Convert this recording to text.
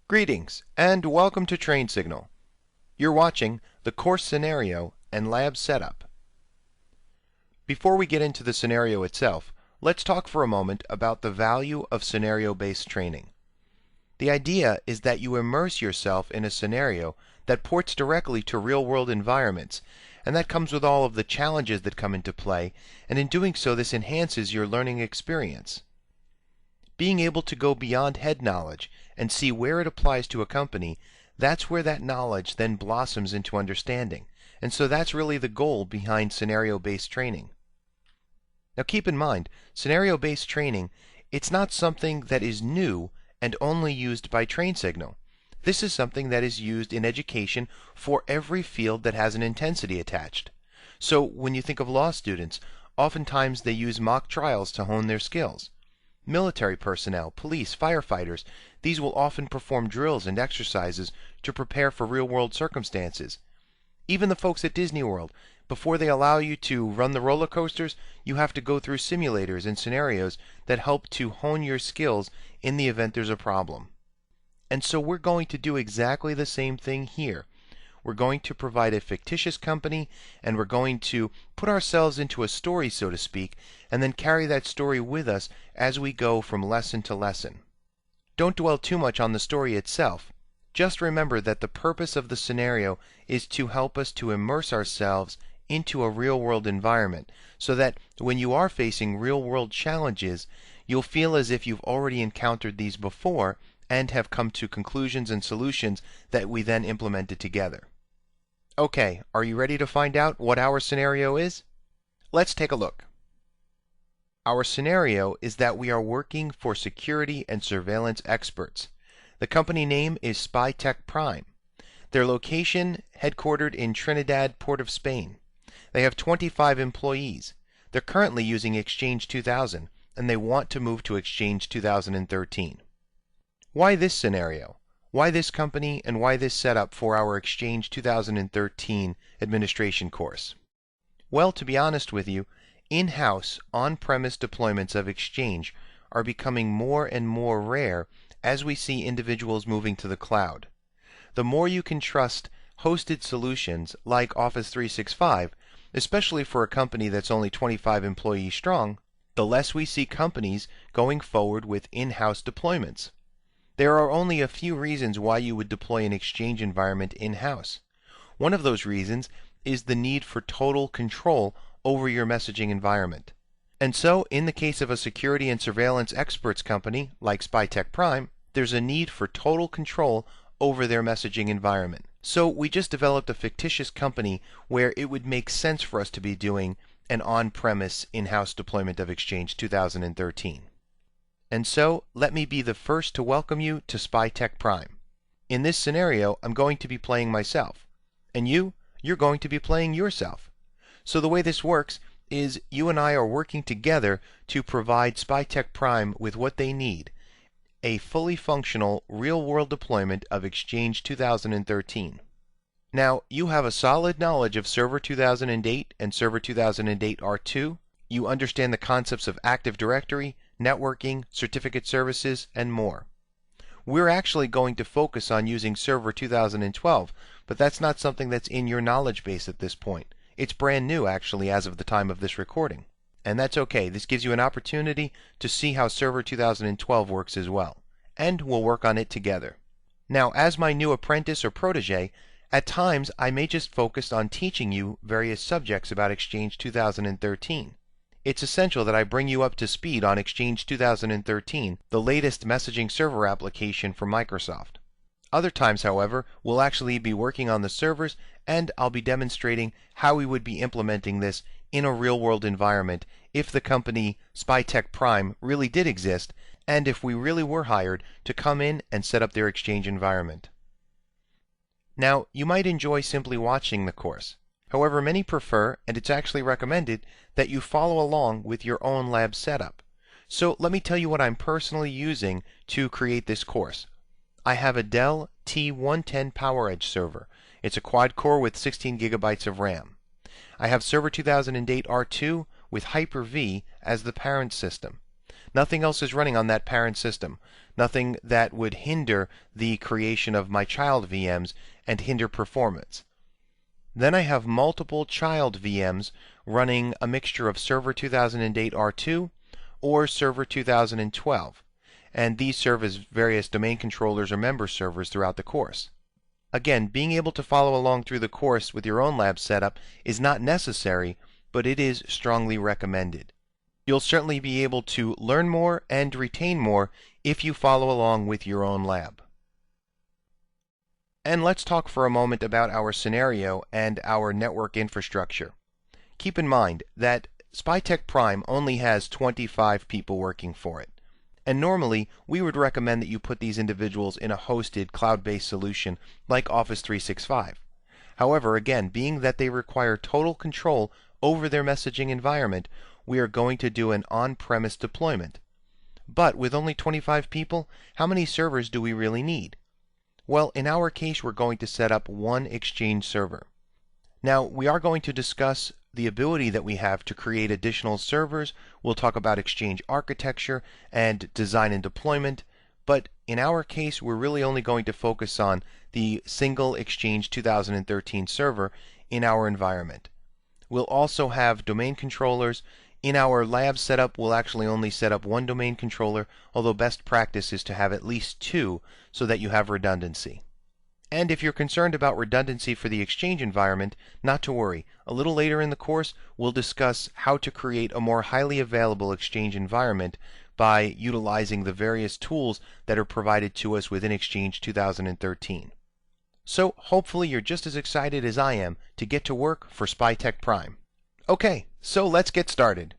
Greetings and welcome to Train Signal. You're watching the course scenario and lab setup. Before we get into the scenario itself, let's talk for a moment about the value of scenario-based training. The idea is that you immerse yourself in a scenario that ports directly to real-world environments, and that comes with all of the challenges that come into play, and in doing so this enhances your learning experience. Being able to go beyond head knowledge and see where it applies to a company, that's where that knowledge then blossoms into understanding. And so that's really the goal behind scenario-based training. Now keep in mind, scenario-based training, it's not something that is new and only used by Train Signal. This is something that is used in education for every field that has an intensity attached. So when you think of law students, oftentimes they use mock trials to hone their skills. Military personnel, police, firefighters, these will often perform drills and exercises to prepare for real-world circumstances. Even the folks at Disney World, before they allow you to run the roller coasters, you have to go through simulators and scenarios that help to hone your skills in the event there's a problem. And so we're going to do exactly the same thing here. We're going to provide a fictitious company, and we're going to put ourselves into a story, so to speak, and then carry that story with us as we go from lesson to lesson. Don't dwell too much on the story itself. Just remember that the purpose of the scenario is to help us to immerse ourselves into a real-world environment, so that when you are facing real-world challenges, you'll feel as if you've already encountered these before and have come to conclusions and solutions that we then implemented together. Okay, are you ready to find out what our scenario is? Let's take a look. Our scenario is that we are working for security and surveillance experts. The company name is SpyTech Prime. Their location headquartered in Trinidad, Port of Spain. They have 25 employees. They're currently using Exchange 2000, and they want to move to Exchange 2013. Why this scenario? Why this company, and why this setup for our Exchange 2013 administration course? Well, to be honest with you, in-house, on-premise deployments of Exchange are becoming more and more rare as we see individuals moving to the cloud. The more you can trust hosted solutions like Office 365, especially for a company that's only 25 employees strong, the less we see companies going forward with in-house deployments. There are only a few reasons why you would deploy an Exchange environment in-house. One of those reasons is the need for total control over your messaging environment. And so, in the case of a security and surveillance experts company like SpyTech Prime, there's a need for total control over their messaging environment. So we just developed a fictitious company where it would make sense for us to be doing an on-premise in-house deployment of Exchange 2013. And so, let me be the first to welcome you to SpyTech Prime. In this scenario, I'm going to be playing myself. And you're going to be playing yourself. So the way this works is you and I are working together to provide SpyTech Prime with what they need, a fully functional, real-world deployment of Exchange 2013. Now, you have a solid knowledge of Server 2008 and Server 2008 R2. You understand the concepts of Active Directory, networking, certificate services, and more. We're actually going to focus on using Server 2012, but that's not something that's in your knowledge base at this point. It's brand new actually as of the time of this recording. And that's okay. This gives you an opportunity to see how Server 2012 works as well. And we'll work on it together. Now, as my new apprentice or protege, at times I may just focus on teaching you various subjects about Exchange 2013. It's essential that I bring you up to speed on Exchange 2013, the latest messaging server application from Microsoft. Other times, however, we'll actually be working on the servers, and I'll be demonstrating how we would be implementing this in a real-world environment if the company SpyTech Prime really did exist, and if we really were hired to come in and set up their Exchange environment. Now, you might enjoy simply watching the course. However, many prefer, and it's actually recommended, that you follow along with your own lab setup. So let me tell you what I'm personally using to create this course. I have a Dell T110 PowerEdge server. It's a quad-core with 16 gigabytes of RAM. I have Server 2008 R2 with Hyper-V as the parent system. Nothing else is running on that parent system. nothing that would hinder the creation of my child VMs and hinder performance. Then I have multiple child VMs running a mixture of Server 2008 R2 or Server 2012, and these serve as various domain controllers or member servers throughout the course. Again, being able to follow along through the course with your own lab setup is not necessary, but it is strongly recommended. You'll certainly be able to learn more and retain more if you follow along with your own lab. And let's talk for a moment about our scenario and our network infrastructure. Keep in mind that SpyTech Prime only has 25 people working for it. And normally, we would recommend that you put these individuals in a hosted cloud-based solution like Office 365. However, again, being that they require total control over their messaging environment, we are going to do an on-premise deployment. But with only 25 people, how many servers do we really need? Well, in our case, we're going to set up one Exchange server. Now, we are going to discuss the ability that we have to create additional servers. We'll talk about Exchange architecture and design and deployment, but in our case, we're really only going to focus on the single Exchange 2013 server in our environment. We'll also have domain controllers. In our lab setup, we'll actually only set up one domain controller, although best practice is to have at least two so that you have redundancy. And if you're concerned about redundancy for the Exchange environment, not to worry. A little later in the course, we'll discuss how to create a more highly available Exchange environment by utilizing the various tools that are provided to us within Exchange 2013. So hopefully you're just as excited as I am to get to work for SpyTech Prime. Okay, so let's get started.